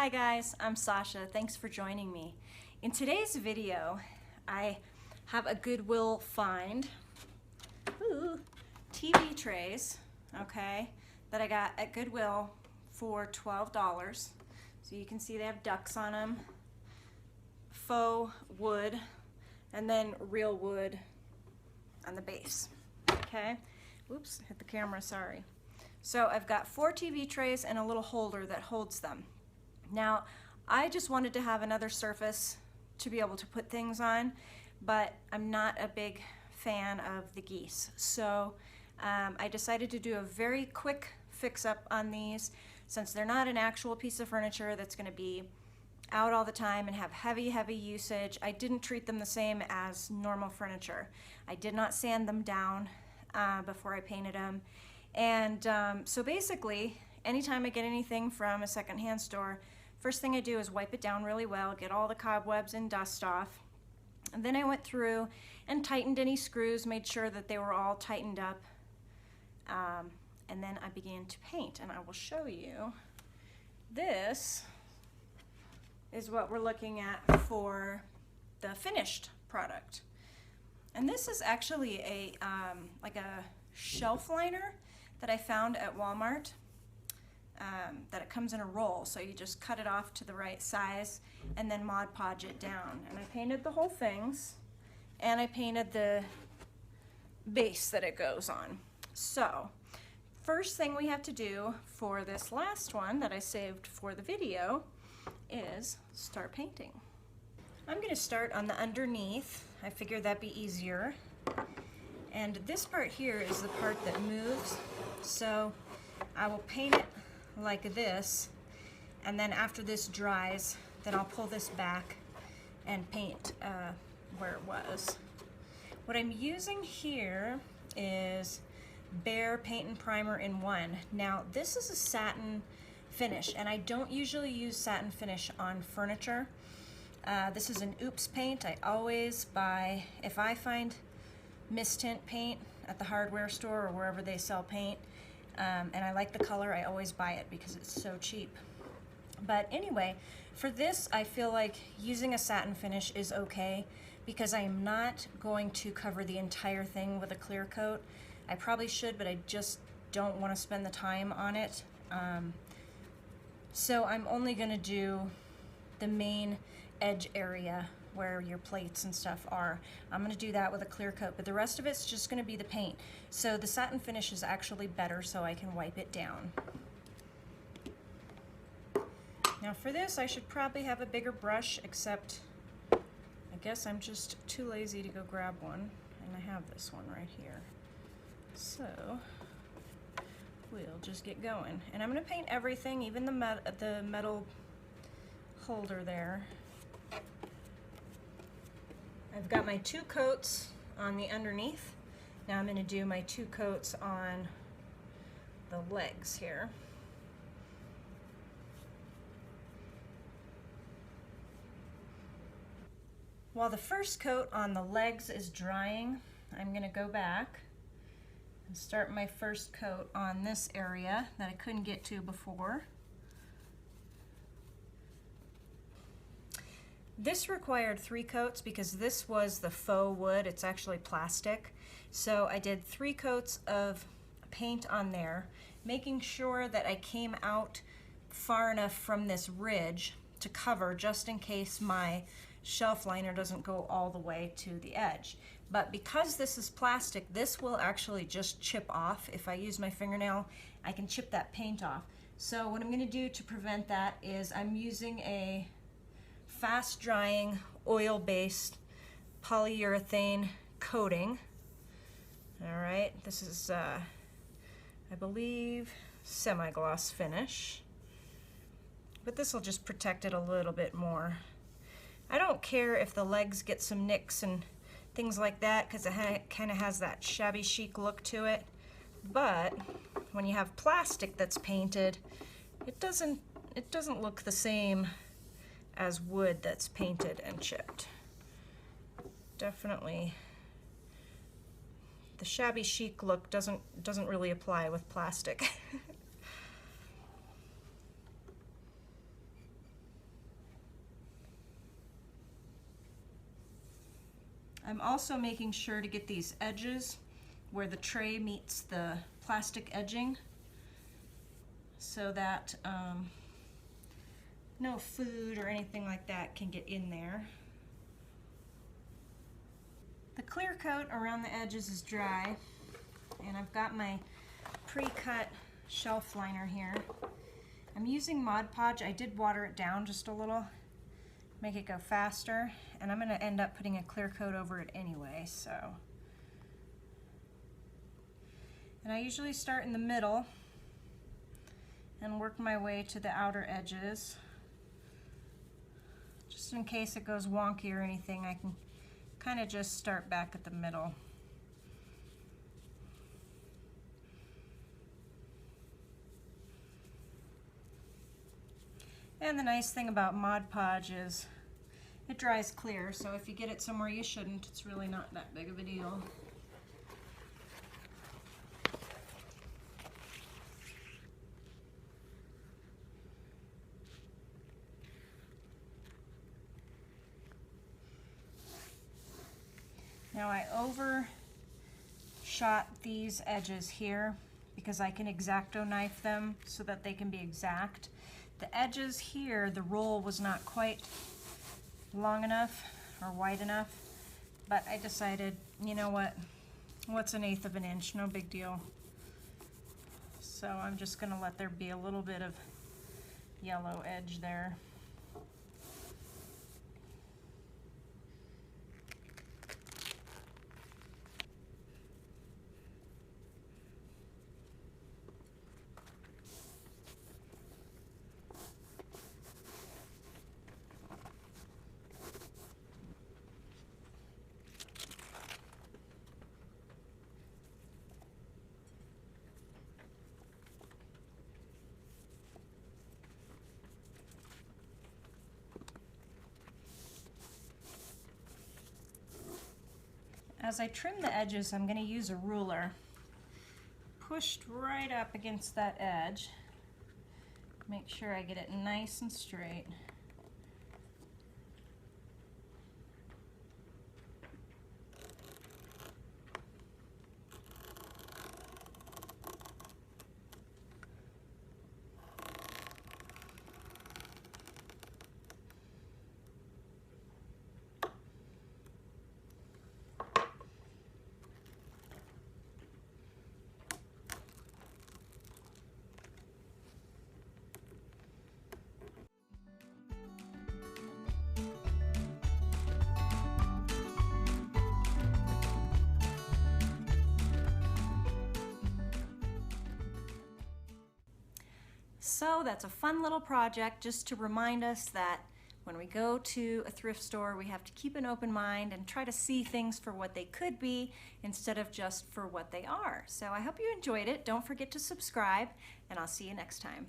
Hi guys, I'm Sasha. Thanks for joining me. In today's video, I have a Goodwill find. TV trays, okay, that I got at Goodwill for $12. So you can see they have ducks on them, faux wood, and then real wood on the base, okay? Oops, hit the camera, sorry. So I've got 4 TV trays and a little holder that holds them. Now, I just wanted to have another surface to be able to put things on, but I'm not a big fan of the geese. So I decided to do a very quick fix-up on these, since they're not an actual piece of furniture that's going to be out all the time and have heavy usage. I didn't treat them the same as normal furniture. I did not sand them down before I painted them. And so basically, anytime I get anything from a secondhand store, first thing I do is wipe it down really well, get all the cobwebs and dust off. And then I went through and tightened any screws, made sure that they were all tightened up. And then I began to paint, and I will show you. This is what we're looking at for the finished product. And this is actually a like a shelf liner that I found at Walmart. That it comes in a roll, so you just cut it off to the right size and then Mod Podge it down. And I painted the whole things, and I painted the base that it goes on. So first thing we have to do for this last one that I saved for the video is start painting. I'm going to start on the underneath. I figured that'd be easier. And this part here is the part that moves, so I will paint it like this, and then after this dries, then I'll pull this back and paint where it was. What I'm using here is Bare Paint and Primer in 1. Now this is a satin finish, and I don't usually use satin finish on furniture. This is an oops paint. I always buy, if I find mist tint paint at the hardware store or wherever they sell paint, and I like the color, I always buy it because it's so cheap. But anyway, for this I feel like using a satin finish is okay, because I am not going to cover the entire thing with a clear coat. I probably should, but I just don't want to spend the time on it. So I'm only going to do the main edge area where your plates and stuff are. I'm going to do that with a clear coat, but the rest of it's just going to be the paint. So the satin finish is actually better, so I can wipe it down. Now for this, I should probably have a bigger brush, except I guess I'm just too lazy to go grab one, and I have this one right here. So we'll just get going. And I'm going to paint everything, even the metal holder there. I've got my 2 coats on the underneath. Now I'm going to do my 2 coats on the legs here. While the first coat on the legs is drying, I'm going to go back and start my first coat on this area that I couldn't get to before. This required 3 coats because this was the faux wood. It's actually plastic. So I did 3 coats of paint on there, making sure that I came out far enough from this ridge to cover, just in case my shelf liner doesn't go all the way to the edge. But because this is plastic, this will actually just chip off. If I use my fingernail, I can chip that paint off. So what I'm going to do to prevent that is I'm using a fast drying oil-based polyurethane coating. All right, this is I believe semi-gloss finish, but this will just protect it a little bit more. I don't care if the legs get some nicks and things like that, because it kind of has that shabby chic look to it, but when you have plastic that's painted, it doesn't look the same as wood that's painted and chipped. Definitely the shabby chic look doesn't really apply with plastic. I'm also making sure to get these edges where the tray meets the plastic edging so that no food or anything like that can get in there. The clear coat around the edges is dry, and I've got my pre-cut shelf liner here. I'm using Mod Podge. I did water it down just a little, make it go faster, and I'm going to end up putting a clear coat over it anyway, so. And I usually start in the middle and work my way to the outer edges. Just in case it goes wonky or anything, I can kind of just start back at the middle. And the nice thing about Mod Podge is it dries clear, so if you get it somewhere you shouldn't, it's really not that big of a deal. Now I overshot these edges here because I can X-Acto knife them so that they can be exact. The edges here, the roll was not quite long enough or wide enough, but I decided, you know what, what's 1/8 of an inch, no big deal. So I'm just gonna let there be a little bit of yellow edge there. As I trim the edges, I'm going to use a ruler pushed right up against that edge. Make sure I get it nice and straight. So that's a fun little project just to remind us that when we go to a thrift store, we have to keep an open mind and try to see things for what they could be instead of just for what they are. So I hope you enjoyed it. Don't forget to subscribe, and I'll see you next time.